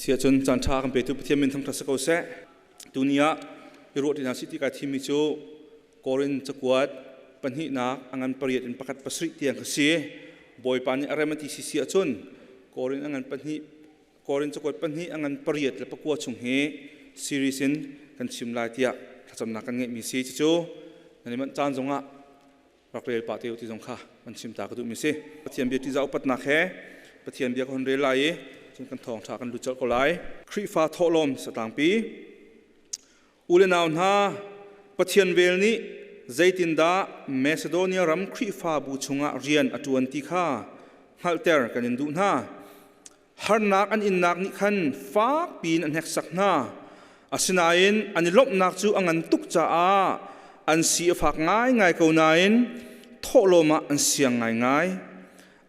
สียจนจันทรากันไปทุกประเทศมินทั้งทัศกเสะตัวนี้อิรุดินาสิติกาทีมิจูกอรินจักวัดปัญหานักอังกันปริยัติประกาศประสิทธิ์อย่างเสียบ่อยปานนี้อะไรมันที่เสียจนกอรินอังกันปัญหากอรินจักวัดปัญหาอังกันปริยัติและประกวดชงเฮซีรีสินกันชิมลายเตียถ้าจำนักกันเงี้ยมีเสียจูนั่นมันจานจงอ่ะรักเรียลปาเตียวที่จงค่ะมันชิมตากระดูมีเสียประเทศเบียที่จะอุปนักแห่ประเทศเบียคนเรียลายจึงกันทองชากันดูจักก็ไล่ครีฟ้าทอลมสตางปีอุเลนาวนาประเทศเวลนี้ใจตินดาเมซิโดเนียรัมครีฟ้าบูชงะเรียนอจวนติข้าฮัลเตอร์กันยินดูนาฮาร์นักอันอินนักนิคันฟ้าปีนอันเฮกสักนาอาศินาอินอันลบนักจูอันตุกจ้าอันเสียฝักง่ายง่ายเกานาอินทอลมาอันเสียงง่ายง่าย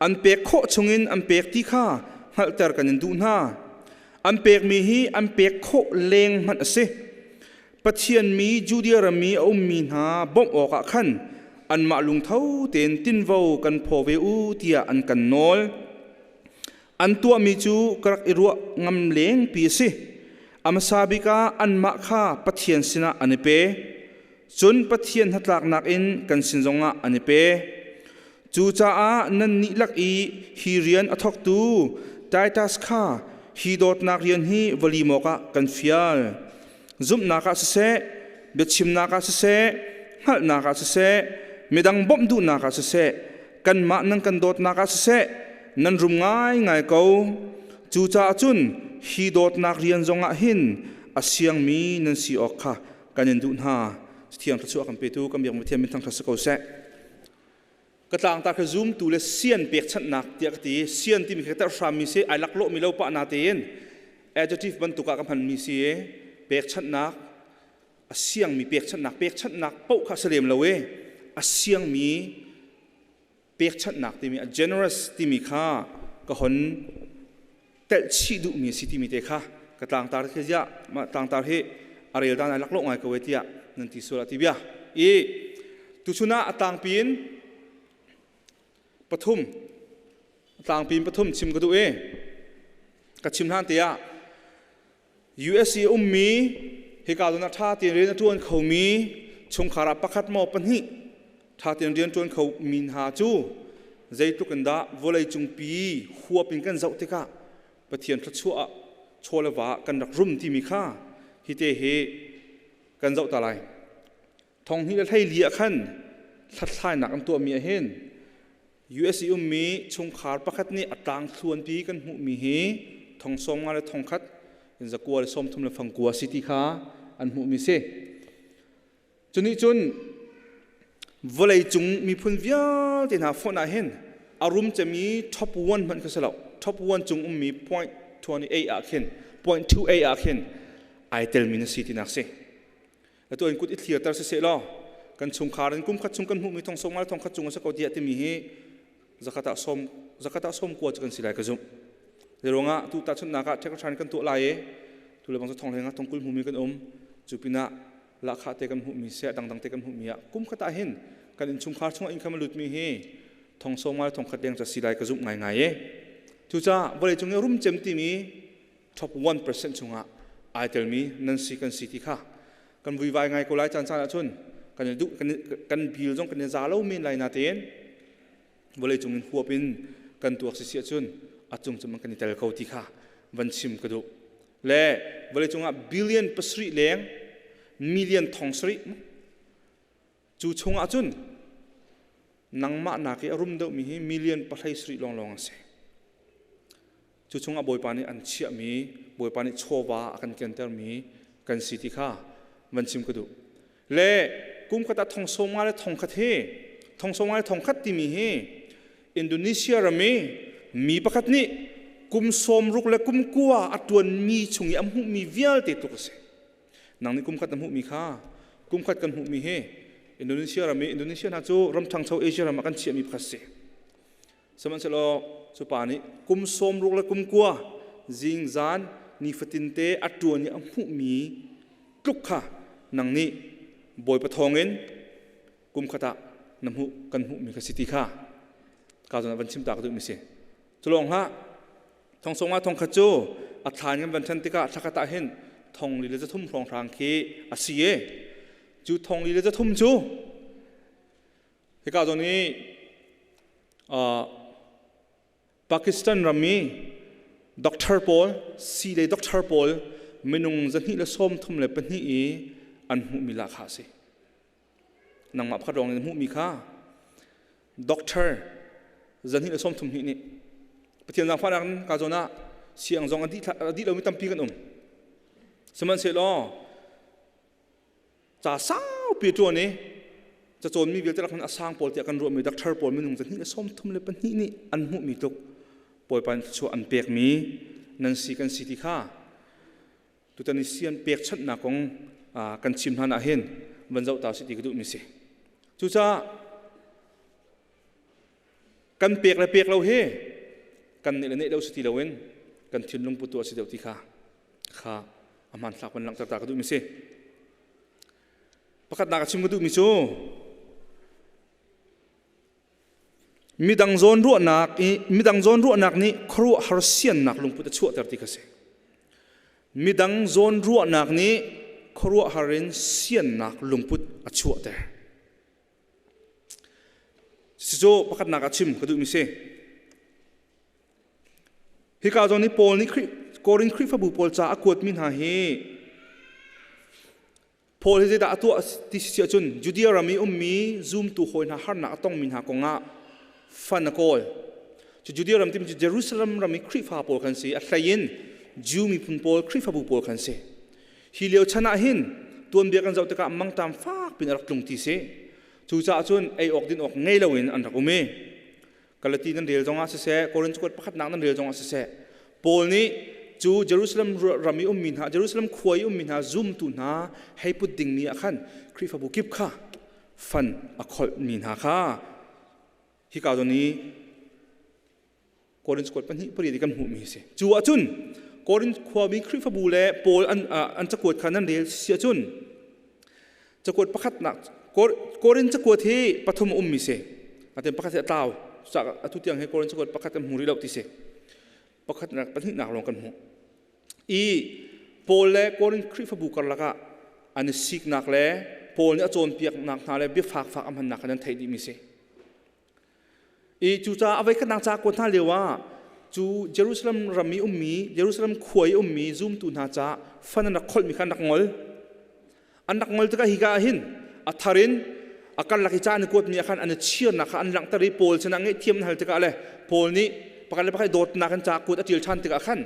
อันเปกโคชงอินอันเปกติข้าฮัลเตอร์กันยินดูนาอันเปกมีฮีอันเปกโคเลงมันเสประเทศมีจูเดียร์มีอุมีนาบ่มออกขันอันมาลุงเท้าเต็นตินวาวกันพอเวอูเตียอันกันนอลอันตัวมีจูกรักอิรัวงำเลงปีสิอามาซาบิกาอันมาข้าประเทศสินะอันเปจนประเทศหัตลักนักอินกันสินจงะอันเปจูจ้านันนิลักอีฮีเรียนอัทกตูไดตัสข้าฮีดอดนักเรียนฮีวลีโมกะกันฟิอาลซุมนักอาเสะเบ็ดชิมนักอาเสะฮัลนักอาเสะไม่ดังบ่มดูนักอาเสะกันมานังกันดอดนักอาเสะนันรุมง่ายง่ายเกาจูจ้าจุนฮีดอดนักเรียนจงะหินอาเซียงมีนันสีออกค่ะกันยินดูนาเทียมทัศวกันไปดูกันอย่างเทียมเป็นทางทัศกเสะกระต่างตาขจุมตูเลเซียนเปียกชัดนักเดียกตีเซียนที่มีแค่แต่ฟรามิเซไอลักโลมีเล่าปะนาเตียนแอดเจทีฟบรรทุกกับพันมีเซเปียกชัดนักเสียงมีเปียกชัดนักเปียกชัดนักปุ๊กข้าเสลียมละเวเสียงมีเปียกชัดนักที่มี generous ที่มีค่าก็หนเตะชีดุมีสิที่มีเตะค่ะกระต่างตาเทียมาต่างตาเฮอะไรด้านไอลักโลไงก็เวทีนันทิสุรติเบียตุชุนะต่างปีนปฐุมต่างปีนปฐุมชิมกระดูกับชิมท่านเตีย USC มีเหตุการณ์นักท่าเตียนเรียนจวนเขามีชงขาราประคัดมอปัญหิท่าเตียนเรียนจวนเขามีหาจูใจตุกันดาวอลเลย์จุงปีหัวเป็นกันเจ้าติกะปะเทียนพระชั่วโชลวะกันดักรุ่มที่มีค่าฮิเตเฮกันเจ้าตาลายทองฮิเลไทยเลียขันทัดทายหนักอันตัวมีเห็นUSC มีชงขาราประคัดนี้อัตางส่วนปีกันหูมีเฮทองสมงานและทองคัดอินจะกลัวเลยส้มทุ่มเลยฟังกลัวสิทธิข้าอันหูมีเสจนนี้จนวลัยจุงมีพุ่นวิาเต็นหาฝนอาเห็นอารมณ์จะมี top 1มันก็สลับ top 1จุงมี 0.28 อาเห็น 0.28 อาเห็นไอเตลมินสิทธินักเสแล้วตัวเองกุดอิทธิอัตราเสล้อกันชงขารันกุมขัดชงกันหูมีทองสมงานทองคัดจุงสักเอาเดียที่มีเฮจะกระตะส้มกลัวจะกันสิไรกันจุงเดี๋ยวงะตุตัดชนนักเทคชันกันตัวลายตุเลยบางส่วนทองเลยงะทองกุลหูมีกันจูปินะราคาเตกันหูมีเสียดังเตกันหูมีอะกุมขตาเห็นกันอินชุมคาร์ชงอินคำลุดมีเฮทองโซมาทองขัดแดงจะสีได้กระจุกง่ายจูจ้าบริจงรุ่มเจมตีมี top 1% ชงะไอเทลมีนันซีกันสิที่ค่ะกันวิวายง่ายก็ไล่จานซาละชนกันดูกันบิลจงกันซาโลมีไลนาเตนบริจงหัวเป็นกันตัวเสียชนอาจงจะมันกันในแต่ละเขาที่ข้าวันชิมกระดูและบริจงบิลเลียนปัสริแรงมิลเลียนทองสริจูชงอาจุนนังมาหนักอารมณ์เดิมมีมิลเลียนปัสริสริลองเสจูชงบอยปานิอันเชียมีบอยปานิโชวากันเกนเตอร์มีกันสิที่ข้าวันชิมกระดูและกุมขตัดทองสมาและทองคัดเฮทองสมาและทองคัดที่มีเฮอินโดนีเซียรมีประคัดนี้กุมสมรุกและกุมกัวอัตวนมีชงยามหุมีเวียลเตตุกเสนังนี้กุมขัดน้ำหุมีข้ากุมขัดกันหุมีเฮอินโดนีเซียน่าจูรำทางชาวเอเชียรามากันเชียมีประคัดเสสมัยเสลอสุปานี้กุมสมรุกและกุมกัวจิงจานนิฟตินเตอัตวนยามหุมีกลุกข้านังนี้บอยปะทองเงินกุมขัดน้ำหุกันหุมีกสิทธิข้ากาวจนวันชิมตากระดุมิเสจลงฮะทองสงมาทองขจู อัฐานกันบันทันติกาทักตาเห็นทองลีเลจะทุ่มครองทางคีอาเซียจูทองลีเลจะทุ่มจูที่กาตรงนี้ปากีสถานรามีด็อกเตอร์พอลซีเลด็อกเตอร์พอลไม่นุ่งจันทิและส้มทุ่มเลยเป็นที่อันหูมีราคาสินางมาพัดรองในหูมีค่าด็อกเตอร์จันทิและส้มทุ่มนี่ประเทศนางฟ้านักกาโจน่าเสียงจงอดีตเราไม่ตั้มปีกันสมัยเสร็จแล้วจ่าสาวปีตัวนี้จะโจนมีเวลจะรักนั้นสร้างโปรเจกต์กันรวมมีด็อกเตอร์โปรไม่นุ่งจันทิและส้มทุ่มเลยเป็นนี่อันหูมีตุกปล่อยไปชัวอันเปียกมีนั่นสิกันสิที่ข้าตัวตอนนี้เสียนเปียกชัดหนักของกันชิมทานอาเห็นบรรเจ้าตาสิที่กระดูกมิสิจู่จ้ากันเปียกและเปียกเราเฮกันเนเนเราสิที่เราเว้นกันทิ้งลงปุตัวสิเดียวที่ข้าอามันหลักมันหลังตากระดูกมิสิประกาศนักชิมกระดูกมิจูมีดังโซนรั่วนักมีดังโซนรั่วนักนี้ครัวฮาร์เซียนนักลงพุทธชั่วแต่ที่เขาเสมีดังโซนรั่วนักนี้ครัวฮาร์เซียนนักลงพุทธชั่วแต่สิโจประกาศนักชิมกระดูกมิเสฮิกาโจนี้โพลนี้กอรินคริฟบูโพลจ้าอควดมินหาเฮโพลที่จะตัวที่เสียจนจูเดียรามีมีซูมตัวหอยนาฮาร์นักต้องมินหากงะฟันนักอลจูเดียรามที่มันเยรูซาเล็มรามีคริฟาโพลกันสิอัตยินจูมีพุนโพลคริฟาบูโพลกันสิฮิเลวชนะหินตัวเบียกันจะเอาตะกะมังตามฟากเป็นรักลงที่สิจูจ่าจนไอออกดินออกไงเลวินอันรักอุเมกาลตีนันเดียร์จงอาเสะโครินจุกปักนักนันเดียร์จงอาเสะโพลนี้จูเยรูซาเล็มรามีมินหาเยรูซาเล็มขวายมินหาซูมตุนหาให้พุดดิ่งมีอาคันคริฟาบูกิบข้าฟันอคอลมินหาข้าที่กล่าวตรงนี้โครินสกอตปัญหาปริยกันหูมีสิจูอาจุนโครินขวามีคริฟบูเล่โพลอันจะกวดขันนั่นเดียเสียจุนจะกวดประคัดหนักโครินจะกวดที่ปฐมมีสิอาจจะประคัดเสียเต้าจากทุกอย่างให้โครินจะกวดประคัดกันหูริเราที่สิประคัดหนักปัญหาหนักลงกันหูโพลเล่โครินคริฟบูกันละก็อันนี้สิกหนักเล่โพลเนี่ยโจนเปียกหนักหนาเล่เบี้ยฝากอันหนักนั้นไทยดีมีสิจูจ้าเอาไว้ขนาดจากคนท่าเรียกว่าจูเยรูซาเล็มรามีมีเยรูซาเล็มขวายมีซูมตุนหาจ้าฟันนักขลมีขันนักงอลอันนักงอลตะกะฮิกาหินอัฐารินอาการลักษณะนี้กดมีอาการอันเชี่ยนักอันหลังตะรีโพลชนะเงี้ยเทียมหัลตะกะเลยโพลนี้ประการเลยประการโดดนักกันจากกดอจิลชันตะกะขัน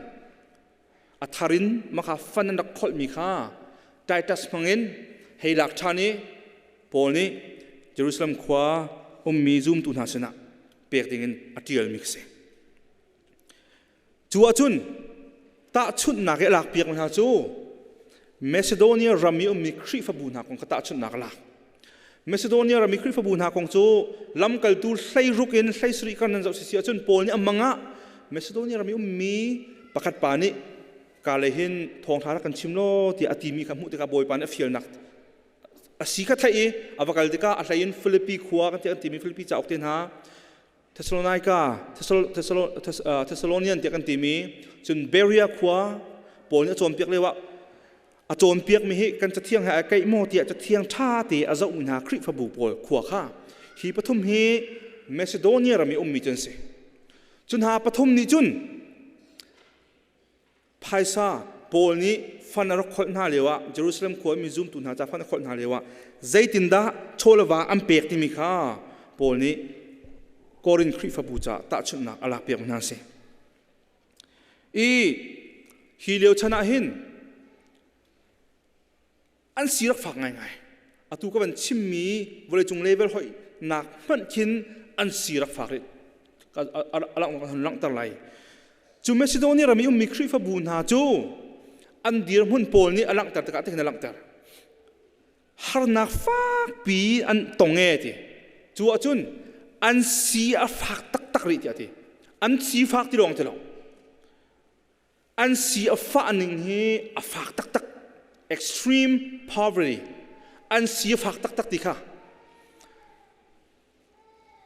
อัฐารินมาขาฟันนักขลมีข้าไตตัสมังเงินให้หลักฐานนี้โพลนี้เยรูซาเล็มขวามีซูมตุนหาชนะเปียกดิ่งอัติยลมิกซ์จูอาจุนตาชุนนักหลักเปียกมันหาจูเมซิโดเนียรามีมีคริฟบูนาของตาชุนนักหลักเมซิโดเนียรามีคริฟบูนาของจูลำกัลตูไซรุกินไซสริกันนั่นจะเสียจุนโพลนี่มังะเมซิโดเนียรามีประคัดปานิกาเลหินทองทารักันชิมโลที่อติมีคำพูดที่กาบอยปานิฟิลนักสิกัดไทยอวกาศที่กาอัลยินฟิลิปปีขวากันที่อันติมีฟิลิปปีจะออกเทนหาเทสโลไนกาเทสโลเนียนเตียกันตีมีจนเบรียขวาโปลเนี่ยโจมเปียกเลยว่าโจมเปียกมีกันจะเที่ยงหาไก่โมเตียจะเที่ยงท่าตีอาจะอุ่นหาคริฟบูโปลขวาข้าฮีปฐุมฮีเมซิโดเนียรามีมีจนสิจนหาปฐุมนี้จุนไพซาโปลนี้ฟันนรกคนหาเลวะเยรูซาเล็มขวามีซุ่มตุนหาจากฟันนรกคนหาเลวะใจตินดาโชลวาอัมเปียกที่มีข้าโปลนี้โครินคริฟบูจ้าตัดชุนนักอลาเปียกนั่นสิฮีเลวชนะหินอันสีรักฝักง่ายๆอาตุก็เป็นชิมมีบริจงเลเวลหอยนักมันคินอันสีรักฝักเลยอะไรหลังตะไลจูเมซิโดเนียเรามีคริฟบูนาจูอันเดียร์หุ่นโพลนี่อลังตะตะกะที่ไหนลังตะฮาร์นักฝักปีอันตรงเอติจูอาจุนอันสีฝักตักริที่ที่อันสีฝักที่ลงที่ลงอันสีฝักหนึ่งให้ฝักตัก extreme poverty อันสีฝักตักที่ค่ะ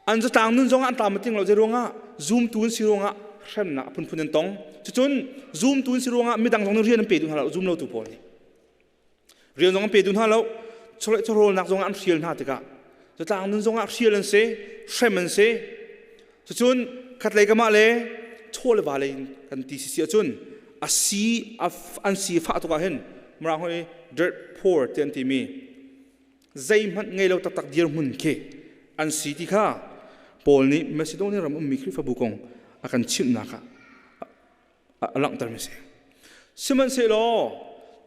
อันจะต่างนึงจงอันตามมาทิ้งเราจะรู้ว่า zoom ตัวสีรู้ว่า เช่นนะพุ่นตองจนซูมตุนสิรวงไม่ดังตรงนั้นเรียนเป็ดดูฮะเราซูมเราตัวพอนี่เรียนตรงนั้นเป็ดดูฮะเราชโรนักตรงนั้นเชียร์นาติกะจะต่างนั้นตรงนั้นเชียร์นั่นเซ่เช่นมันเซ่จนขัดเลยกันมาเลยทั่วเลยว่าเลยกันตีเสียจนอันซีฟ้าตัวกันเห็นมาเราให้ dirt poor เตียนที่มีใจมันไงเราตักเดียร์มุนเคอันซีที่ข้าปอลนี้เมสิโดนี่เราไม่มีคริฟบุกงอาการชิมนักะหลังตามไม่ใช่สมันเสร็จแล้ว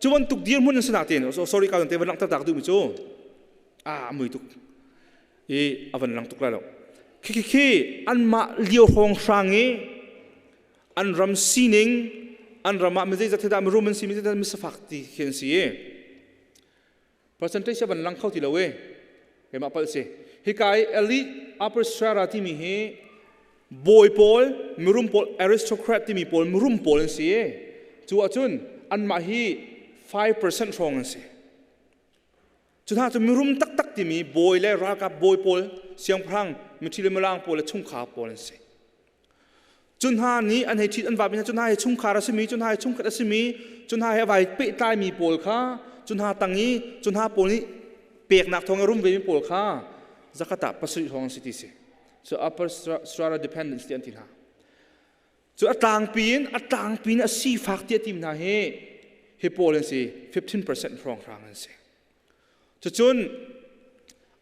จวนตุกเดียร์มุนสนาเตียน sorry การเตะวันหลังตักดูมิจูมือตุกวันหลังตุกแล้วคิอันมาเลี้ยวห้องช่างอันรำซีนิงอันรำมาไม่ได้จะเทดามรูมันซีไม่ได้จะมิสฟักตีเขียนซีpercentage วันหลังเข้าที่เราเห็นมาเปิดสิฮิกาย elite upper strata ที่มีboy Paul มีรุ่ม Paul aristocrat ที่มี Paul มีรุ่ม Paul สิจู่จุนอันมาฮี5% รองสิจุดท้ายจะมีรุ่มตักที่มี boy และรากับ boy Paul เสียงพลังมีที่เลมล่าง Paul และชุ่มขา Paul สิจุดท้ายนี้อันให้ชิดอันว่าเป็นจุดท้ายชุ่มขารัศมีจุดท้ายชุ่มขารัศมีจุดท้ายให้ไว้เปิดใต้มี Paul ข้าจุดท้ายตั้งนี้จุดท้าย Paul นี้เปียกหนักทองรุ่มเวมี Paul ข้าจะกระตับประสิทธิ์ทองสิที่สิ so upper strata dependence ที่อันที่น่าso อัตราปีนสีฟักที่ทีมน่าเฮโปเลนสิ 15% รองรางกันสิจน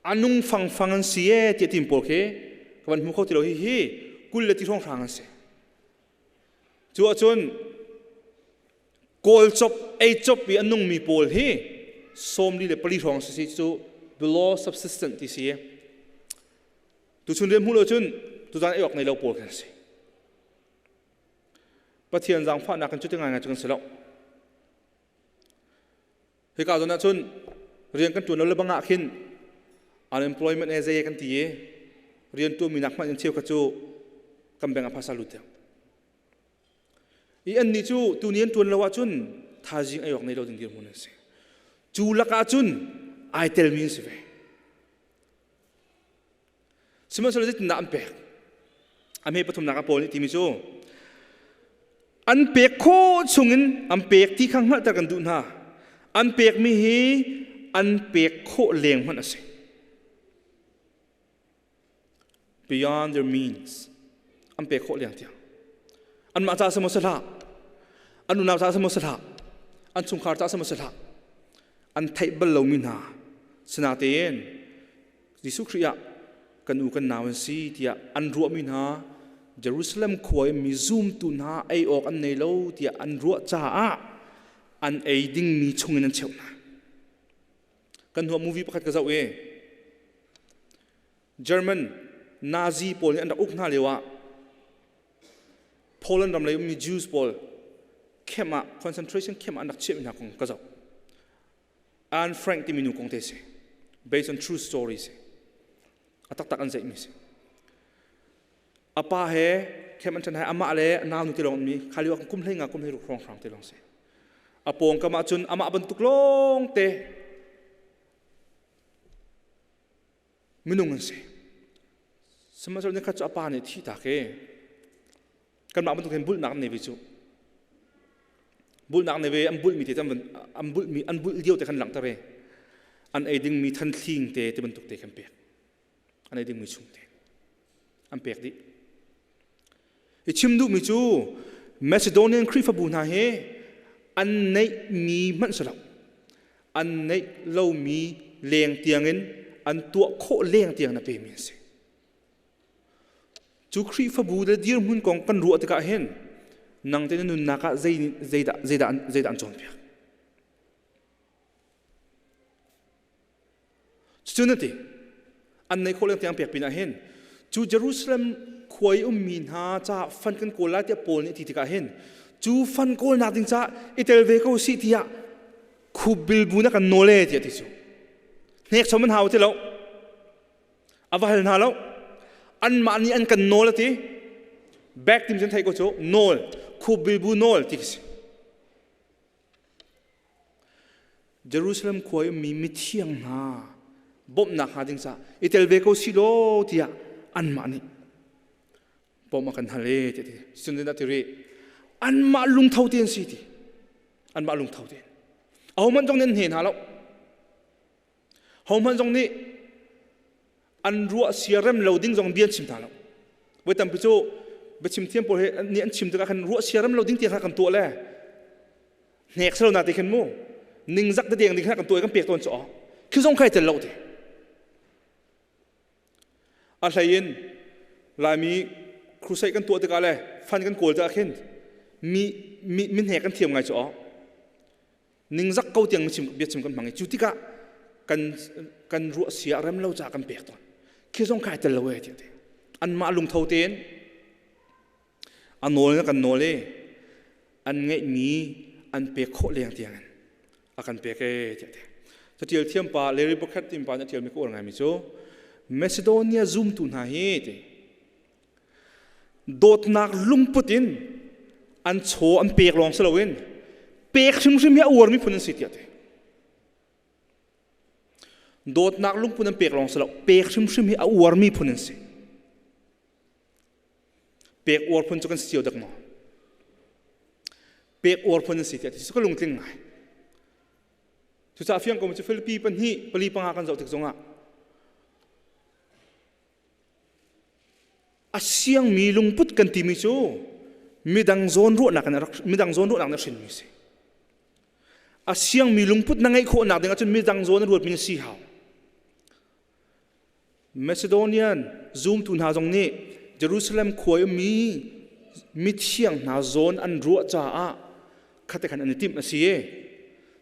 อันนุ่งฟังกันสิที่ทีมโปรเคกับวันมุขที่เรากุลเลที่รองรางกันสิจนกอลจบจบปีอันนุ่งมีโปลสมดีเลยปริรองสิจู below subsistence ที่สิตุชนเรียนหูเราจุนตุจานออกในเราโปลกันสิปะเทียนจางฟ้านักกันจุดที่งานจุกันเสร็จแล้วเหตุการณ์ตอนนั้นจุนเรียนกันตัวเราเลยบังอาจขึ้น unemployment เอเซกันทีเรียนตัวมีนักมันยังเชี่ยวกระจูกำแพงอภัสลุดอีอันนี้จูตัวนี้ตัวเราว่าจุนท่าจริงออกในเราถึงเดียวมันสิจูลักอาจุนไอเทลมินสิเวสมัยเราจะนับอันเป็กอันนี้ปฐมนักโปนี่ที่มิจูอันเป็กโคชงเงินอันเป็กที่ข้างหัวตะกันดูน่าอันเป็กมีอันเป็กโคเลี้ยงมันสิ beyond their means อันเป็กโคเลี้ยงเดียวอันมาจากสมุทรสาอันนุนาจากสมุทรสาอันสงขลาจากสมุทรสาอันไทยบลลมินาสนาเตียนดิสุคริยะกันอุกันนาวันซีที่อันรัวมินาเยรูซาเล็มคอยมีซูมตุนาไอออกอันในโลที่อันรัวจ้าอันไอดิ้งมีชงเงินเชียวนะกันหัวมูวี่ประกาศกระเจ้าเยอรมันนาซีโปลอันดับอุกนาเลวะโปแลนด์รำเลยมีจูสโปลเข้มคอนเซนเทรชันเข้มอันดับเชื่อมหนักของกระเจ้าอันแฟรงค์ที่มีนุกงเทส based on true stories ตักอันเจ็บมิสอาป้าเฮแค่มันฉันให้อามาเลยน้ำนุติลองมีขาลิวกุ้มเฮงกุ้มเฮรุครองครองติลองเสอาปงกมาจนอามาบรรทุกลงเตะไม่นุ่งกันเสสมัยเราเนี่ยข้าจะอาป้าเนี่ยที่ตาเกกันมาบรรทุกเห็นบุญหนักในวิจุบุญหนักในเวอันบุญมีแต่อันบุญเดียวแต่ขันหลังตะเรอันไอดึงมีทันทิ้งเตะบรรทุกเตะกันเปียกอันนี้ดึงมีชุ่มเตะอันเปียกดิชิมดูมิจูมาซิโดเนียนคริฟบูนาเฮอันในมีมันสลับอันในเรามีเลี้ยงเตียงเงินอันตัวโคเลี้ยงเตียงนับเป็นมิสจูคริฟบูเดียร์มุนกองกันรัวตะกะเห็นนังเตนุนนักะใจดอันจอนเปียกจุดนั้นที่อันในโคเลี้ยงเตียงเปียกปีน่าเห็นจูเยรูซาเล็มควยมีนาจะฟันกันโกลาเตียโปลนี่ที่กาเห็นจูฟันโกลนาดิงจ้าอิตาลีเขาสิที่คูบิลบุนักโนเลที่ที่จูเน็กชมันหาวที่เราอาวาหันหาเราอันมานี่อันกันโนลที่แบ็กทีมฉันไทยก็จูโนลคูบิลบุโนลที่สิเยรูซาเล็มควยมีมิเทียงนาบ่มนักหาดิงจ้าอิตาลีเขาสิโลที่อันมานี่ ปอมกันทะเลที่สุนันทรีอันมาลุงเท่าเตียนสิที่อันมาลุงเท่าเตียนเอามันตรงนั้นเห็นหาแล้วเอามันตรงนี้อันรัวเสียเริ่มเราดิ้งตรงเบียนชิมทางแล้วเวทำไปโจ้ไปชิมเทียมพอเห็นนี่อันชิมตัวกันรัวเสียเริ่มเราดิ้งเตียงข้ากันตัวแล้วเนกเสลานาติขันโม่นิ่งซักตะเดียงดิ้งข้ากันตัวกันเปียกตัวจ่อคือส่งใครจะเล่าดิอะไรยินลายมีครูใส่กันตัวตะการเลยฟันกันโกลจะขึ้นมีแหกกันเทียมไงจ่อนิ่งซักเก้าเตียงมันชิมเบียดชิมกันมังไงจุดที่กันรัวเสียเริ่มเล่าจากกันเปียกตัวคือส่งใครจะเล่าเองทีอันมาลุงเท่าเตียนอันโนเลยกันโนเลยอันไงมีอันเปียกโคเลี้ยงเตียงอากันเปียกเทียจะเที่ยวเทียมป่าเลริบุคคลติมป่าจะเที่ยวมีโคอะไรมิโซเมซิโดเนียซูมตุนหาเฮติโดดนักลุงปุตินอันโชอันเปียกลองสลาวินเปียกชิมมีอวดมีพุนสิทธิ์เทีโดดนักลุงปุนันเปียกลองสลาเปียกชิมมีอวดมีพุนสิเปียกอวดพุนจะกันเสียวดักหมอเปียกอวดพุนสิทธิ์ที่สุดก็ลงทิ้งไงทุกสาฟียงก็มันจะฟิลิปปีปันฮีปลีปังหากันเจ้าถึงสงะอาเซียงมีลุงพุทธกันที่มิจูมีดังโซนรุ่นนักกันมีดังโซนรุ่นนักนักชินมิสิอาเซียงมีลุงพุทธนั่งไอ้โคนักเด็กจนมีดังโซนรุ่นมีสีหาวเมซิโดเนียนซูมตุนหาตรงนี้เยรูซาเล็มขวยมีเที่ยงหาโซนอันรัวจ้าขัดแต่ขันอันนี้ติมนะสิ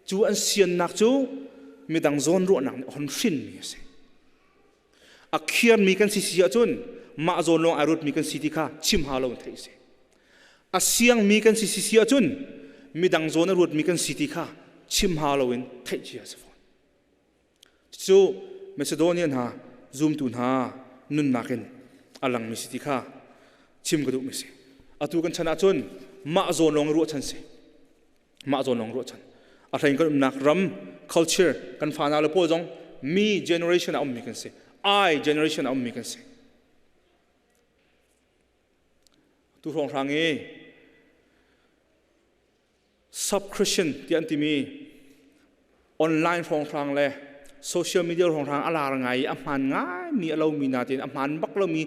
จูอันเสียนนักจูมีดังโซนรุ่นนักหอนชินมิสิอาเคียนมีกันสิเสียจนมาโซนลงอารุดมีกันสิที่ข้าชิมหาลงไทยสิอาเซียงมีกันสิเสียจนมีดังโซนอารุดมีกันสิที่ข้าชิมหาลงไทยเจียสฟอนจูเมซิโดเนียนฮะซูมตุนฮานุนนักเองอลังมิสิที่ข้าชิมกระดูกมิสิอาตุกันชนะจนมาโซนลงรัวชันสิมาโซนลงรัวชันอะไรก็นักรำ culture กันฟานาลโพจงมี generation เอามีกันสิ I generation เอามีกันสิทุกทางทางนี้ sub Christian ที่อันที่มีออนไลน์ทางทางเลยโซเชียลมีเดียทางทางอะไรไงอามันง่ายมีเรามีนาทีอามันบักเรามี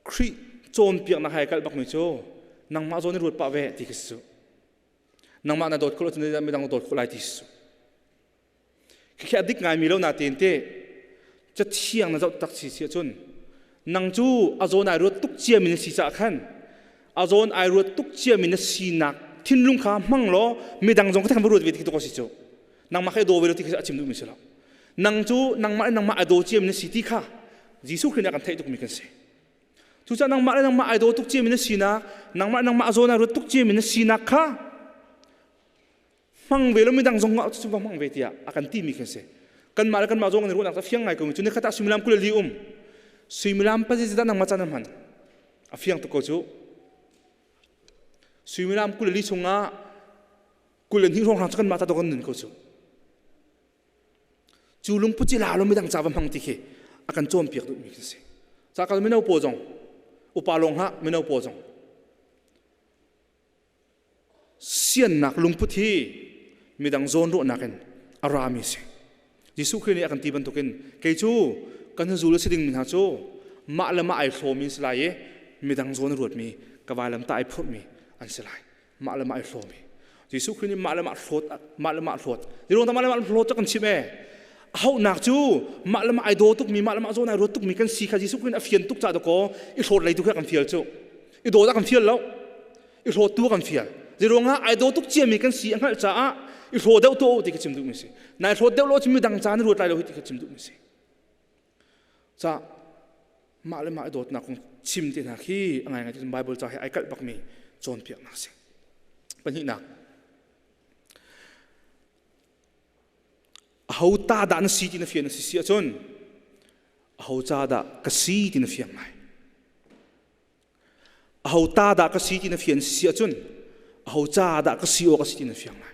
คริโจนเปียกนักให้กันบักไม่โจนังมาโจนรูดปะเวที่กิสุนังมานาโดดคุลตุนไม่ดังโดดคุลายที่สุแค่ดิกไงมีเรานาทีเต้จะเที่ยงนะเจ้าตักสีเสียจนนังจูอาโจนไอรูดตุกเจียมินสีจักขันอาโจนไอรูดตุกเจียมินสีนักทิ้งลุงขามั่งล้อไม่ดังจงก็ทำบรูดเวทีตัวก็สิโจนังมาแค่โดเวลที่เขาชิมดูมิสลานังจูนังมาไอโดเจียมินสีที่ข้ายิสุขึ้นกันไทยตุกมีกันเสทุกท่านนังมาไอโดตุกเจียมินสีนักนังมาอาโจนไอรูดตุกเจียมินสีนักข้ามั่งเวลไม่ดังจงก็จุ่มมั่งเวทีอากันที่มีกันเสกันมาแล้วกันมาจงกันรู้นักแต่เฟียงไงก็มีจุดนี้ข้าตัดสุมิลามกุลลีสุมิลามปัจจิตานังมาจันมันอาเฟียงตุกจูสุมิลามกุลลีชงะกุลที่รองทางกันมาตัดกันหนึ่งก็จูลุงพุจิลาเราไม่ดังจ้าวันพังติเคอากันโจมเปียกดูมีกันสิจากกันไม่เอาโปจงอุปาลงฮะไม่เอาโปจงเสียนนักลุงพุทีไม่ดังโซนรุ่นนักกันอารามิสิยิสุขึ้นอากันตีบันทุกินเกจูกันจูเลสิดิ่งมินฮาจูมาละมาไอโฟมิสลายไม่ดังโซนรุ่นมีกวาลำตาไอพุทมีอันสลายมาละมาไอโฟมียิสุขึ้นมาละมาโฟดมาละมาโฟดที่โรงทำมาละมาโฟดจะกันชิมเขาหนักจูมาละมาไอโดตุกมีมาละมาโซนไอรถตุกมีกันสีขยิสุขึ้นอเฟียนตุกจ่าตะโกอีโฟดเลยตุกกันเฟียลจูอีโดตะกันเฟียลแล้วอีโฟดตัวกันเฟียลที่โรงไอโดตุกเจียมีกันสีอันนั้นจ่าอีโฟดเดาโตที่กันชิมดูมิสินายโฟดเดาโลจิมีดังจานรวดลายเราที่กันชิมดูมิสิจ่ามาละมาไอโดตนักคงชิมที่นักขี้อะไรไงที่ไบเบิลจ่าให้ไอกัดบักมีโจนเปียกนักสิเป็นที่นักเขาตาด่านสีที่นฟียนสิเสียจนเขาตาด่ากสีที่นฟียนไงเขาตาด่ากสีที่นฟียนเสียจนเขาตาด่ากสีโอกสีที่นฟียนไง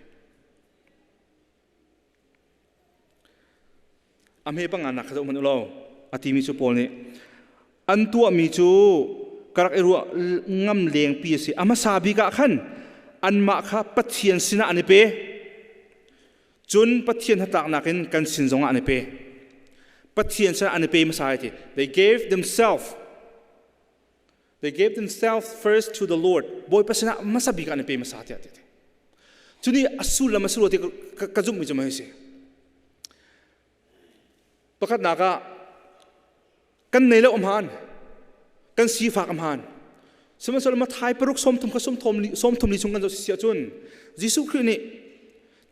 อเมริปังงานนักเขาจะมันเราอธิมิจูโพลนี่อันตัวมิจู karak irua ngam leng pi si ama sabi ka khan an ma kha pathian sina ani pe chun pathian hatak nakin kan sin zonga ani pe pathian sa ani pe masai ti they gave themselves first to the Lord boy pasina masabi ka ani pe masati ati chuni asul lama sulo ti kazum mi jama hisi pakat naka kan nei lo amhan kan si fa amhan sama sol ma thai paruk som thum li chung kan jo sia chun jisu khri ni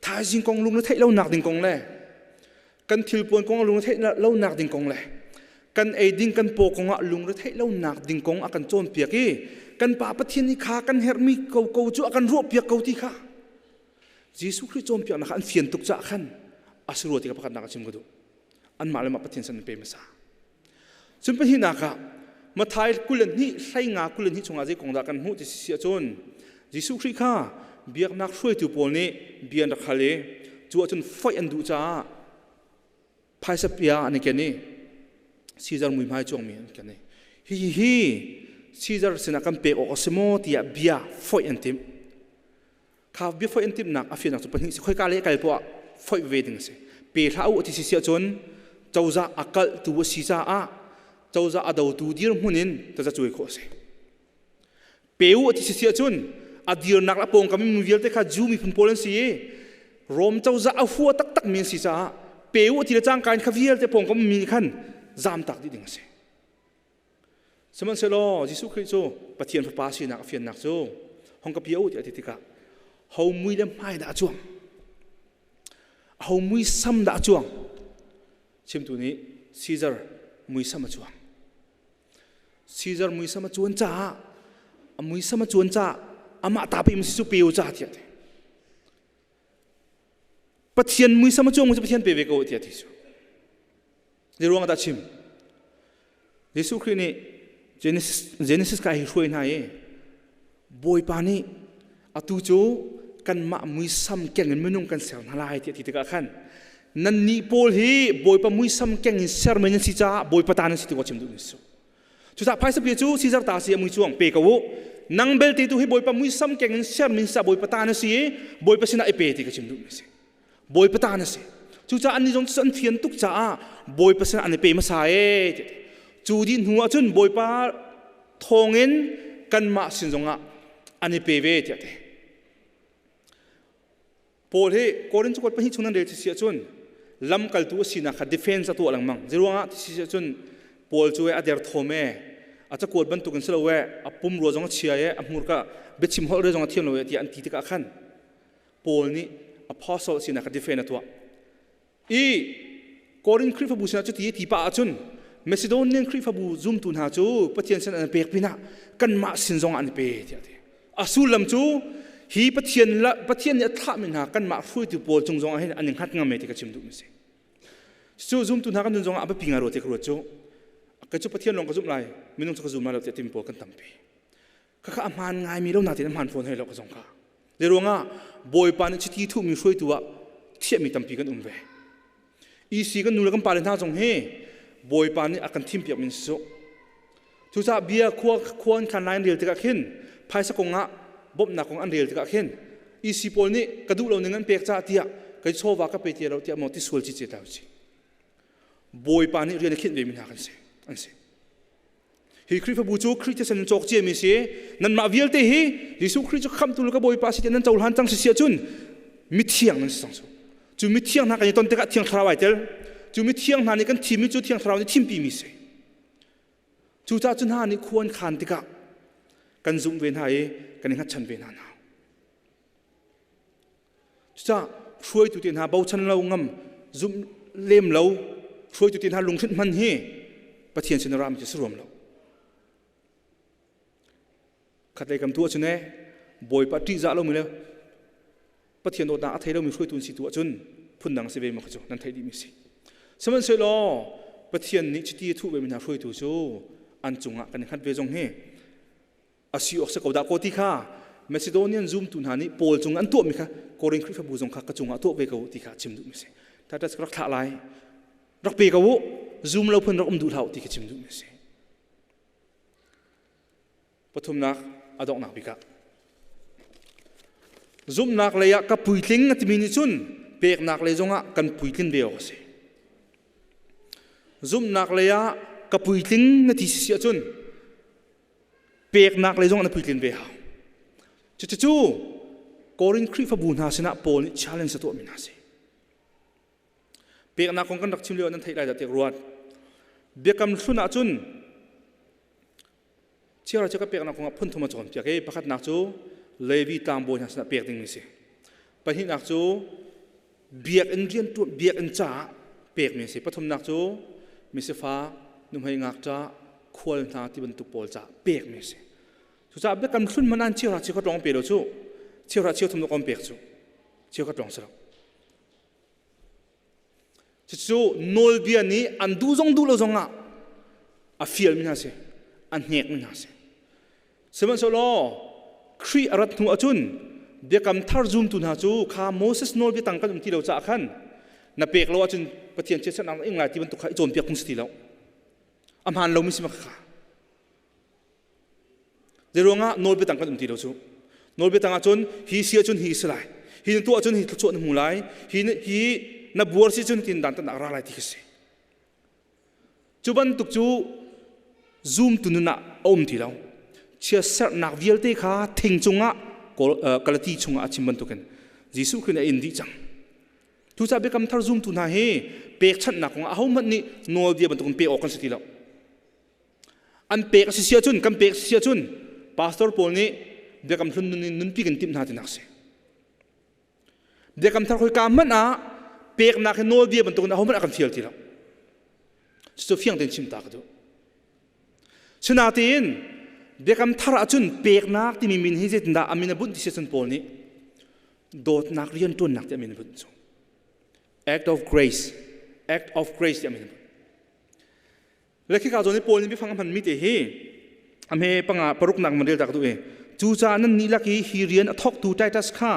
thai jing kong lung na thai lo nak ding kong le kan thil pon kong lung na thai lo nak ding kong le kan ei ding kan po kong lung na thai lo nak ding kong akan chon pia ki kan pa pathian ni kha kan her mi ko chu akan ro pia ko ti kha jisu khri chom pia na khan fian tuk cha khan asuro ti ka pakat na ka chim gudu an ma le ma pathian san pe masa chumpa hi na ka ma thai kulen hi sai nga kulen hi chunga je kong da kan hu ti sia chon jisu khri kha biak nak hroi tu pol ni bian ra khale chu chun foi an du cha phai sa pia ani ke ni Caesar mui mai chong mi ke ni hi Caesar sina kan pe o osmo ti bia foi an tim kha bia foi an tim nak afia nak chu pan hi khoi ka le kai po foi ve ding se pe thau ti sia chon chauza akal tu si cha a chauza adau tu dir munin ta cha chui kho se peu ti sia chun adir nak la pong kami muvial te kha ju mi phun polen si rom chauza a fu tak min si cha peu ti la chang kan khavial te pong kam mi khan zam tak di ding se saman se lo jisu khristo pathian pa si nak fian nak chu hong ka piau ti ati ka ho mui le mai da chuang ho mui sam da chuang chim tu ni Caesar mui sam chuang Caesar mui sama chuan cha mui sama chuan cha ama ta pi msi su piu cha ti ate pathian mui sama chuang mu pathian pe ve ko ti ati su ni ruang da chim Yesu Christ ni Genesis ka hi hroi na ye boy pa ni atu chu kan ma mui sam keng en menung kan sel na lai ti ti ka khan nan ni pol hi boy pa mui sam keng in ser men si cha boy pa ta na si ti ko chim du ni su chu sa phai sa pi chu Caesar ta si mui chuang pe ka wo nang bel ti tu hi boy pa mui sam keng in ser min sa boy pa ta na si boy pa sina e pe ti ka chim du ni si boy pa ta na si chu cha an ni jong san thian tuk cha boy pa sina an pe ma sa e chu din huwa chun boy pa thongen kan ma sin zonga an pe ve ti ate pol he korin chu ko pa hi chunan de si chun lam kal tu sina kha defense atu alang mang zirwanga si chun pol chu e ader thome acha kot ban tukin selawe apum ro jong chia ye amur ka bechim hol re jong thiam lo ti an ti ka khan pol ni apostle sina ka defend atwa I korin khrifa bu sina chu ti pa achun Macedonian khrifa bu zum tun ha chu pathian san an pek pina kan ma sin jong an pe ti ate asulam chu hi pathian ni atha min ha kan ma fu ti pol chung jong a hin an khat ngam me ti ka chim du mi se chu zum tun ha kan jong a ba pinga ro te kro chu ka chu pathian long ka zum lai minung chu ka zum na lo te tim pol kan tampi ka kha man ngai mi lo na te man phone he lo ka jong ka le ronga boy pa ni chi ti thu mi hroi tuwa thia mi tampi kan umve I si kan nula kan palen tha jong he boy pa ni akan thim piak min so chu cha bia khuan khan line rel te ka khin phai sa konga bob na kong an rel te ka khin I si pol ni ka du lo ningan pek cha tia kai chowa ka pe ti lo ti mo ti sul chi che ta chi boy pa ni rian khin ve min ha kan se an se hi khrifa bu chu Christian chok che mi se nan ma vial te hi Jesu Christ chu kham tul ka boy pa si te nan chol han chang si sia chun mi thiang nan sang so chu mi thiang na ka ni ton te ka thiang khrawai tel chu mi thiang na ni kan thimi chu thiang khraw ni thim pi mi se chu cha chun ha ni khuan khan ti ka kan zum ven ha e kan nga chan ven ha na cha hroi tu tin ha bau chan lo ngam zum lem lo hroi tu tin ha lung thit man hi pathian sin ram chi srom lo khatlai kam tu chune boy pa ti za lo mi le pathian do da thai lo mi hroi tun si tu chun phun dang se ve ma khacho nan thai di mi si saman se lo pathian ni chi ti thu ve mi na hroi tu chu an chunga kan khat ve jong he asi ok se ko da ko ti kha Macedonian zoom tun hani pol chung an to mi kha korin khri fa bu jong kha ka chunga to ve ko ti kha chim du mi se ta ta skrak tha lai rak pe ka wo zoom lo phun rak um du thau ti ka chim du mi se ทุมนักอดอกนักบิกะซุมนักเลยกับปุยทิ้งที่มีนิจุนเปียกนักเลยจงกันปุยทิ้งเดียวสิซุมนักเลยกับปุยทิ้งที่เสียจุนเปียกนักเลยจงกันปุยทิ้งเดียวจู่ๆกอรินคริฟบูนาสนะโปนี่ challenge ตัวมินาสิเปียกนักของกันรักชิมเลี้ยวนั้นไทยไรจะเตียกรวดเบียกำสุนักจุนเชื่อเราจะกับเปียกนักของพุ่นทุมาจนเปียกให้ประคัดนักจูเลวีตามโบนาสนะเปียกดิ้งมิสิไปที่นักจูเบียกอินเดียนตัวเบียกอินจ่าเปียกมิสิปฐมนักจูมิสิฟ้านุ่มให้งักจ่าควรนาที่บรรทุกโปลจ่าเปียกมิสิสุดท้ายเบียกำสุนมันนั่นเชื่อเราเชื่อเขาตรงเปียกจูเชื่อเราเชื่อทุมตรงเปียกจูเชื่อเขาตรงสิจู่ๆโนลเบียนี้อันดูจงดูเราจงอ่ะฟิลมินาสิอันเนกมินาสิสมัยโซโลครีอารัตหัวจุนเบียกำทาร์จุมตุนหาจูข้าโมเสสโนลเบียตังกันที่เราจะขันนับเปียกเราจุนปฏิญาณเชื่อนังอิงไลที่บรรทุกให้โจมเปียกคุ้งสติเราอำหันเราไม่สิมาข้าเดี๋ยวงะโนลเบียตังกันที่เราจูโนลเบียตังจุนฮีเสียจุนฮีสลายฮีนตัวจุนฮีตัวนึงมูลายฮีนับบัวสิจุนตินดันตันนักราลายที่สิจุบันตุกจูซูมตุนน่ะอมที่เราเชื่อสักนักวิลเตค่าทิ้งจงอ่ะกลตีจงอ่ะชิมบันตุกันยิสุขึ้นอินดีจังทุกท่านเบคำทาร์ซูมตุนน่ะเฮเปกชันนักของอาหุมันนี่โนเดียบันตุกันเปกออกกันสิที่เราอันเปกสิเสียจุนกันเปกเสียจุนพาสตอร์โพลนี่เบคำทุนนุนปีกันติมนาตินักเสียเบคำทาร์คุยกามันอ่ะเปียกนักโนเดียบันตุกันอาหุมันอากันเที่ยวที่เราสุดเฟียงเต็นชิมตากดูฉะนั้นที่เด็กคำทาร์จุนเปียกนักที่มีมินฮิจิตน์ดาอามินาบุญที่เสียสุนโพนี่โดดนักเรียนตัวนักที่อามินาบุญจู act of grace ที่อามินาบุญและที่การจนี้โพนี่พิฟังมันมิเตฮีอเมปังอาปรุกนักมันเรียนจากตัวเองจูจานั้นนี่ลักฮีฮีเรียนทอกตูไตตัสข้า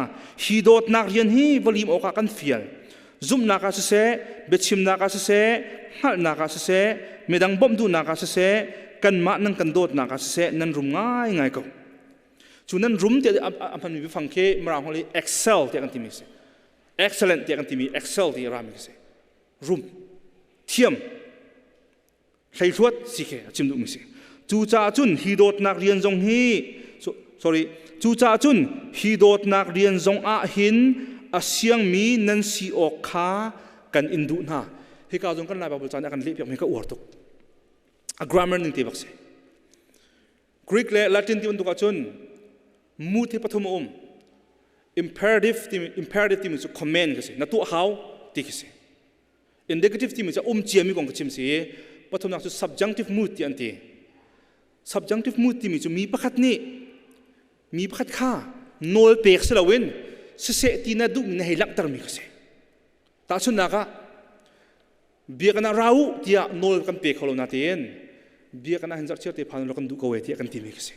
ฮีโดดนักเรียนฮีวลีมโอกากันฟิลซุมนักอาเสเบชิมนักอาเสฮัลนักอาเสเมดังบอมดูนักอาเสกันมานั่งกันโดดนักอาเสนั่นรุมง่ายก็จุนั้นรุมเดี๋ยวอันมีฟังเคมาราฮอลี excel เดี๋ยวกันที่มีสิ excellent เดี๋ยวกันที่มี excel ที่รามีสิรุมเทียมใช้รวดสิเคจิมดูมีสิจูจ่าจุนฮีโดดนักเรียนจงฮีจูจ่าจุนฮีโดดนักเรียนจงอาหินอาเซียงมีนันซีออกขากันอินดูน่าที่เขาจงกันลายบาบุจานกันเลี้ยบอย่างนี้ก็อวดตุกgrammar หนึ่งที่บักเสกรีกและลาตินที่มันตุกจุนมูที่ปฐมimperative ที่มันจะ command กันสินัตัวเขาที่กันสิ indicative ที่มันจะเจียมีกองกระชิมสิปฐมนักจะ subjunctive mood ที่อันที่ subjunctive mood ที่มันจะมีประคัดนี่มีประคัดข้าโนลเปกสลาวินเสษที่น่าดูมันให้ลักตรมีกันสิตาชุนนักเบียกันเราที่โนลกันเปกเขาลงนาเตียนเบียกันเห็นจักเชื่อที่ผ่านเรากันดูกเวทีกันที่มีกันสิ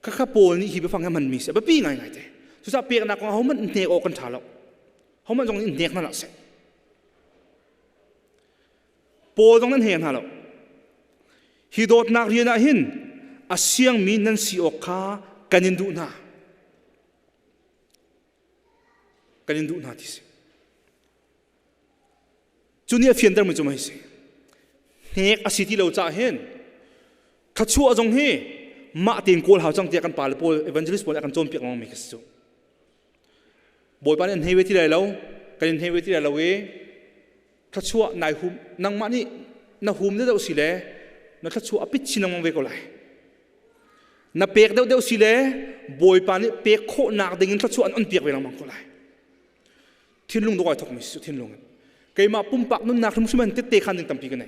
ข้าข้าโปลนี่ฮีไปฟังให้มันมีเสียแบบปีง่ายๆเต้สุดท้ายเปียกนักของเขามันเนกออกกันถ่าแล้วเขามันตรงนี้เนกนั่นแหละเสโปลตรงนั้นเห็นถ่าแล้วฮีโดดนักเรียนหินอาเซียงมีนันซีออกขากันยินดูนากันยินดูนาที่สิจุนี่เฟียนเตอร์มันจะไม่สิเฮกอาศิที่เราจะเห็นขัดชัวจงเฮมาเตียงโกลหาจังเตียกันป่าเลยโปลเอวานเจลิสโปลกันโจมเปียกมองไม่คิดจู่บ่อยปานนั้นเฮเวที่ไรแล้วกันเฮเวที่ไรแล้วเวขัดชัวนายหุมนางมานี่นาหุมเดียวสิเล่นักขัดชัวอภิชินังมังเวก็เลยนาเปียกเดียวสิเล่บ่อยปานนี้เปียกโคนักเด้งขัดชัวอันเปียกเวลังมังก็เลยทิ้งลงตัวไอ้ทอกมิสทิ้งลงใครมาปุ่มปักนุ่นนักมุสลิมเตะขันหนึ่งตั้มปีกันไหน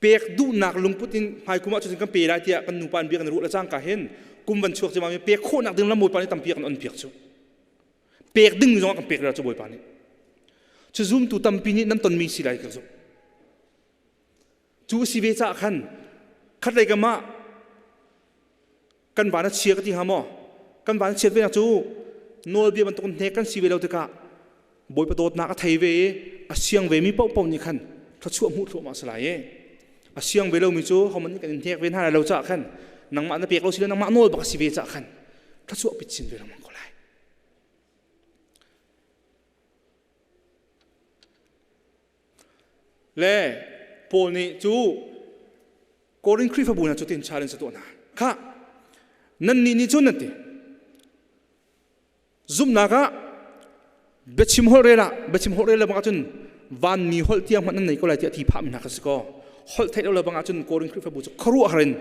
เปียกดูนักลุงพุทธินหายกุมารจุดกันเปียได้ที่กันหนุ่มปานเบียกันรู้และจ้างกาเห็นกุมวันช่วงจะมาเปียกโคนักดึงละมวยปานนี้ตั้มปีกันอันเปียกจู่เปียกดึงจงกันเปียกเราจะบ่อยปานนี้จะซูมตัวตั้มปีนี้นั่นตนมีสิได้กันจู่สิเวจ้าขันขัดอะไรกันมากันบ้านเชียร์กันที่หามอกันบ้านเชียร์เวนักจู่โนลเบียมันต้องเนกันสิเวลาเด็กะบ่อยประตูนักไทยเวอาเซียงเวมีเป้านี่ขันถ้าชั่วมุดทั่วมาสลาย อาเสียงเวลามิจูเขามันกันเทียบเว้นหาเราจะขันนังมาเปียกเราสินังมาโน้ตบักสิเวจะขันถ้าชั่วปิดสินเวลามันก็ได้และโพนี่จูโกรินคริฟบุญจุดที่ชาเลนจ์ตัวน่ะค่ะนั่นนี่จูนั่นทีซุ่มนักะเบชิมฮอลเรล่ะบางจุนวันมีฮอลที่มันนั่นไหนก็เลยที่พามินักสกอฮอลเทเลบางจุนโกรินคริฟบุญครัวฮาริน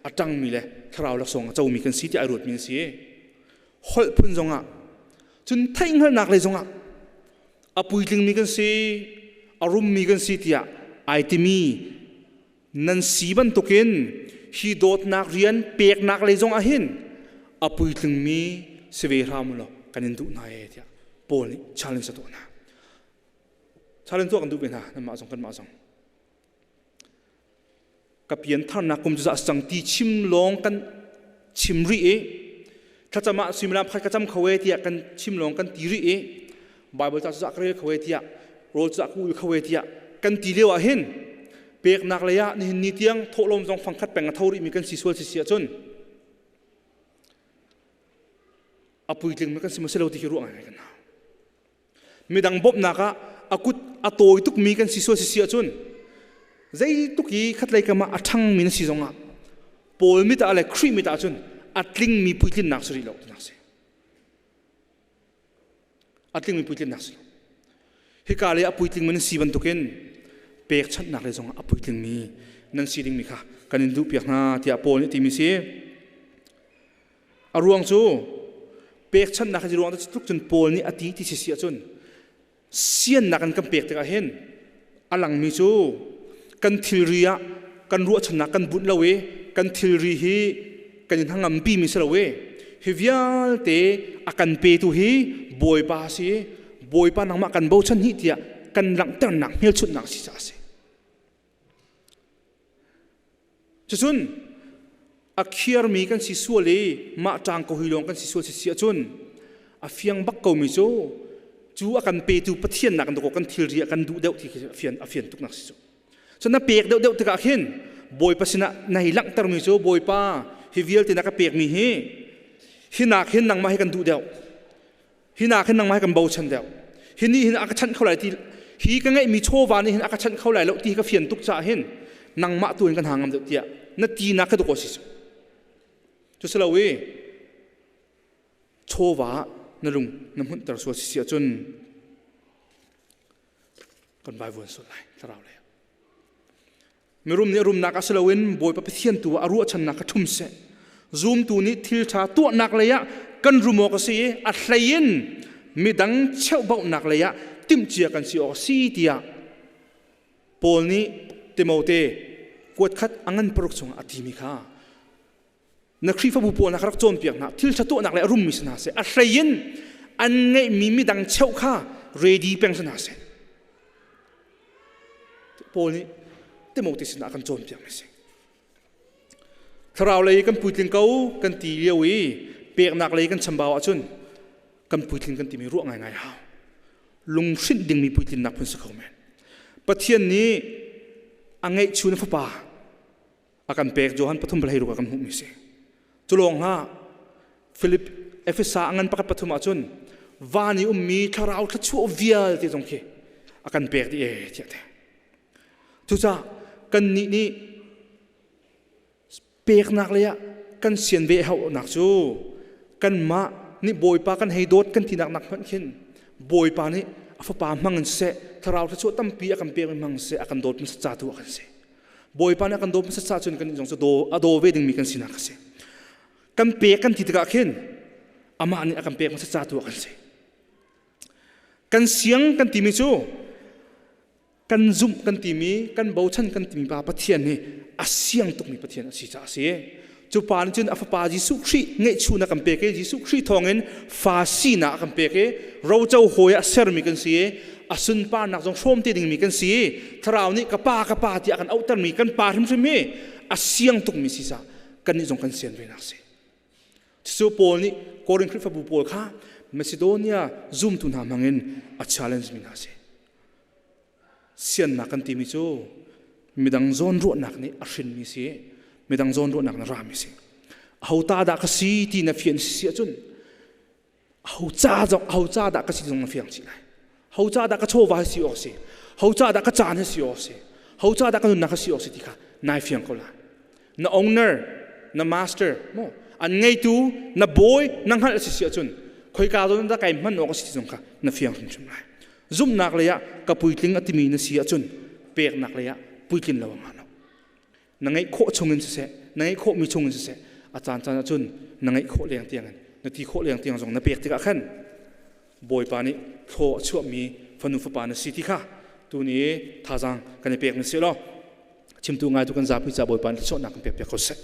อัจังมีเลยทาราวลักษณะเจ้ามีกันสีที่อารมณ์มีสีฮอลพุ่นจงอ่ะจุนทิ้งให้นักเลยจงอ่ะอปุยลิงมีกันสีอารมณ์มีกันสีที่ไอติมีนั่นสีบันตุกินฮีโดดนักเรียนเปียกนักเลยจงอาหินอปุยถึงมีเสวีรามุลกันดูนายเดียโปลนี่ชาเลนจ์ตัวนะชาเลนจ์ตัวกันดูเป็นนะนั่นมาส่งกันมาส่งกับยันท่านนักกุมจะสังตีชิมลองกันชิมรีถ้าจะมาสิมลาพัดกระจำเขาเวทีกันชิมลองกันตีรีบาบิลจะจักเรียกเขาเวทีโรจะกูเขาเวทีกันตีเลี้ยวอาหินเปียกนักเลยะนี่นิเตียงทลมจงฟังคัดแปลงเท่าริมีกันสิสวลสิเสียจนอปุยถึงมีกันสิมาเสลาที่รู้อะไรกันนะมีดังบบนักะอากุดอาโตยตุกมีกันสิสวลสิเสียจนใจตุกี้คัดเลยกันมาอัทั้งมีนสิจงอ่ะโปลมิตาอะไรครีมิตาจนอัดลิงมีปุยลินนักสุริโลกนักเสียอัดลิงมีปุยลินนักสุริฮิกาเลยอปุยลิงมันสิบันตุกินเปียกชัดนักเลยจงอปุยถึงมีนั่นสิ่งมีค่ะกันดูเปียกนาที่อโปนี่ที่มีเสียอารวงจูเปียกชัดนักที่รวงที่ทุกจนโปนี่อดีที่เสียจนเสียนนักกันเปียกแต่ก็เห็นอลังมีจูกันทิลรียกันรัวชนะกันบุญละเวกันทิลรีฮีกันยังทั้งอัมปีมีสละเวฮิวิอาลเตอกันเปตุฮีบอยปาสีบอยปานังมากันเบาชันฮิเตียกันหลังเต้นหนักเฮลชุดหนักสิจ้าสิจุนอาเคียร์มีกันสิสัวเลยมาจางก็ฮิลงกันสิสัวสิเสียจุนอาเฟียงบักเกามีจูอากันเปตูปะเทียนหนักกันตกกันทิลเรียกันดูเดาที่อาเฟียนทุกนักสิจูฉะนั้นเปียกเดาตะกะเห็นบอยปัสนะในหลังเตอร์มีบอยป้าฮิวิลที่นักเปียกมีเฮฮินักเห็นนังมาให้กันดูเดาฮินักเห็นนังมาให้กันเบาชันเดาฮินี่ฮินักชันเขาไหลที่ฮีก็ไงมีโชวานี่เห็นอากาศเขาไหลแล้วที่ก็เฟียนตุกจ่าเห็นนังมาตัวกันหางมันเดียนั่นตีนักก็ตัวสิจุดสลาวีโชวานลุงน้ำหุ่นตระสวดเสียจนกันใบวนสุดเลยทาราวเลยมีรุมนี้รุมนักสลาวินบอยไปเทียนตัวอรุณชันนักทุ่มเสซูมตัวนี้ทิลชาตัวนักเลยะกันรุมอกสีอัศยินมีดังเช่าเบานักเลยะติมเจียกันสิออกสีเดียโพลนี้เตมเอาเตกวดคัดอังเงินปรุกสงอธิมิค่ะนักครีฟบุปผนักรักโจมเปียกนะทิลชะตัวนักเลยรุ่มมิสนาเสอัศยินอันไงมีดังเช่าค่ะเรดีเป็นสนาเสโพลนี้เตมเอาเตสินากันโจมเปียกไม่เสถ้าเราเลยกันปุยถึงเขากันตีเลียวอีเปียกนักเลยกันชัมบาวจุนกันปุยถึงกันตีมีรั่วง่ายๆฮะลุงสิ้นดิ่งมีปุยตินนักพันสกาวแมนประเทศนี้อังไงชูนฟ้าป่าอาการเปกโจฮันปฐมบริรุกอาการหุบมิเสจุลองฮะฟิลิปเอฟเอสาอังเงินประกาศปฐมอาจุนวานิมีทาราวทัชชัววิลที่ตรงนี้อาการเปกที่เทียดทุจ้ากันนี่เปกนักเลยอะกันเสียนเวหานักจูกันมานี่บอยปากันให้โดดกันที่นักมันขึ้นบอยปานี่อาฟปามังเสะทาราวทัชชัวตั้มปีอาการเปกมังเสะอาการโดดมันสัจตัวกันเสะบอยปานี่อาการโดดมันสัจจนกันจงจะโดเวดึงมีกันสินักเสะกันเปกันที่ตะกะขึ้นอามานี่อาการเปกมันสัจตัวกันเสะกันเสียงกันที่มีจูกันซุ่มกันที่มีกันเบาชันกันที่มีปาปะเทียนนี่อาเสียงตุกมีปะเทียนสิจ่าเสียจูปานจนอาฟปาจิสุครีเงยชูนักกันเปกจิสุครีทองเงินฟาซีนักกันเปกเราเจ้าหอยเสร์มีกันเสียอาสุนปานักจงชมที่ดิ่งมีกันเสียทาราวนี่กป้าที่อากันเอาตันมีกันปาทิมใช่ไหมอาเสียงตุกมีสิจ่ากันนี่จงกันเสียนไว้นักเสียซูโปนี่โครินคริฟบุปผค่ะมาซิโดเนียซุ่มตุนหามังเงินอา challenge มีนักเสียเสียนนักกันที่มีจู mi dang zon ro nak ni a hrin mi si mi dang zon ro nak na ra mi si ho ta da ka si ti na fian si chun ho cha da ka si jong na fiang chi lai ho cha da ka cho wa si o si ho cha da ka chan si o si ho cha da ka nun na ka si o si ti kha nai fiang ko la na owner na master mo an ngai tu na boy nang hal si chun khoi ka do na kai man o ka si jong kha na fiang chun lai zum nak le ya ka puitling atimi na si chun pek nak le ya puitlin lawa mano nangai kho chungin se nangai kho mi chungin se achan chan chun nangai kho leng tiang na ti kho leng tiang jong na pek ti ka khan boy pa ni kho chu mi fanu fa pa na si ti kha tu ni thajang kan pek na si lo chim tu ngai tu kan za pi cha boy pa ni so na kan pek pek ko se